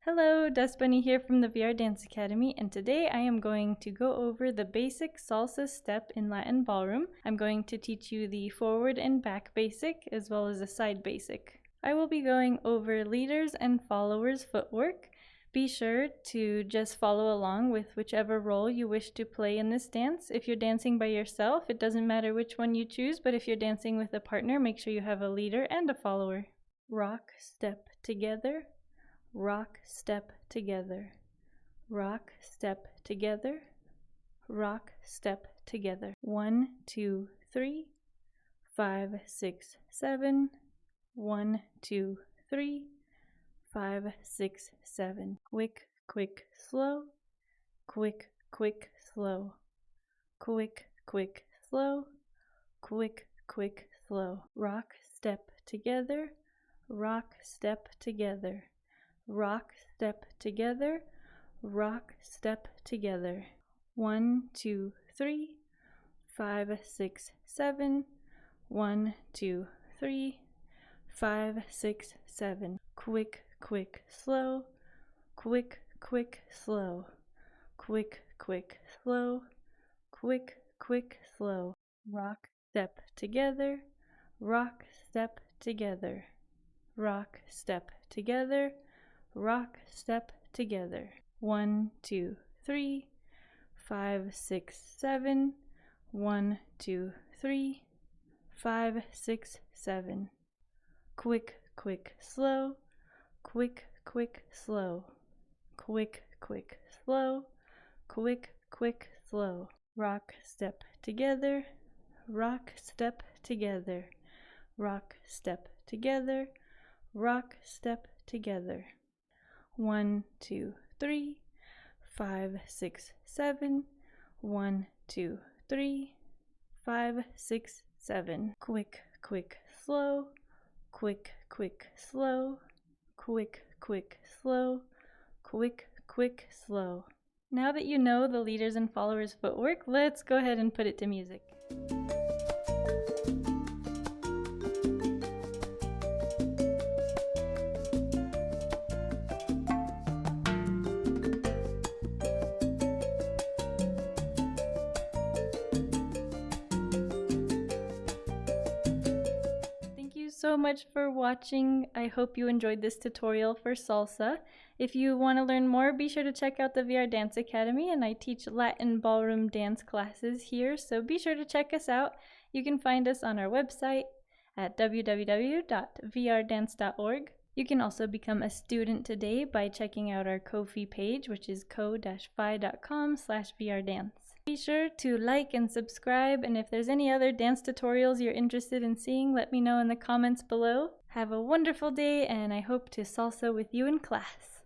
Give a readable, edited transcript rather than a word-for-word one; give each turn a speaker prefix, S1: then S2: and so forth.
S1: Hello, Dust Bunny here from the VR Dance Academy, and today I am going to go over the basic salsa step in Latin Ballroom. I'm going to teach you the forward and back basic, as well as a side basic. I will be going over leaders and followers footwork. Be sure to just follow along with whichever role you wish to play in this dance. If you're dancing by yourself, it doesn't matter which one you choose, but if you're dancing with a partner, make sure you have a leader and a follower. Rock, step, together. Rock, step, together. Rock, step, together. Rock, step, together. 1, 2, 3, 5, 6, 7. 1, 2, 3, 5, 6, 7. Quick, quick, slow. Quick, quick, slow. Quick, quick, slow. Quick, quick, slow. Rock, step, together. Rock, step, together. Rock, step, together. Rock, step, together. 1, 2, 3, 5, 6, 7. 1, 2, 3, 5, 6, 7. Quick, quick, slow. Quick, quick, slow. Quick, quick, slow. Quick, quick, slow. Rock, step, together. Rock, step, together. Rock, step, together. Rock, step, together. 1, 2, 3, 5, 6, 7. 1, 2, 3, 5, 6, 7. Quick, quick, slow. Quick, quick, slow. Quick, quick, slow. Quick, quick, slow. Rock, step, together. Rock, step, together. Rock, step, together. Rock, step, together. 1, 2, 3, 5, 6, 7. 1, 2, 3, 5, 6, 7. Quick, quick, slow. Quick, quick, slow. Quick, quick, slow. Quick, quick, slow. Now that you know the leaders and followers footwork, let's go ahead and put it to music. So much for watching. I hope you enjoyed this tutorial for salsa. If you want to learn more, be sure to check out the VR Dance Academy, and I teach Latin ballroom dance classes here, so be sure to check us out. You can find us on our website at www.vrdance.org. You can also become a student today by checking out our Ko-fi page, which is ko-fi.com/vrdance. Be sure to like and subscribe, and if there's any other dance tutorials you're interested in seeing, let me know in the comments below. Have a wonderful day, and I hope to salsa with you in class.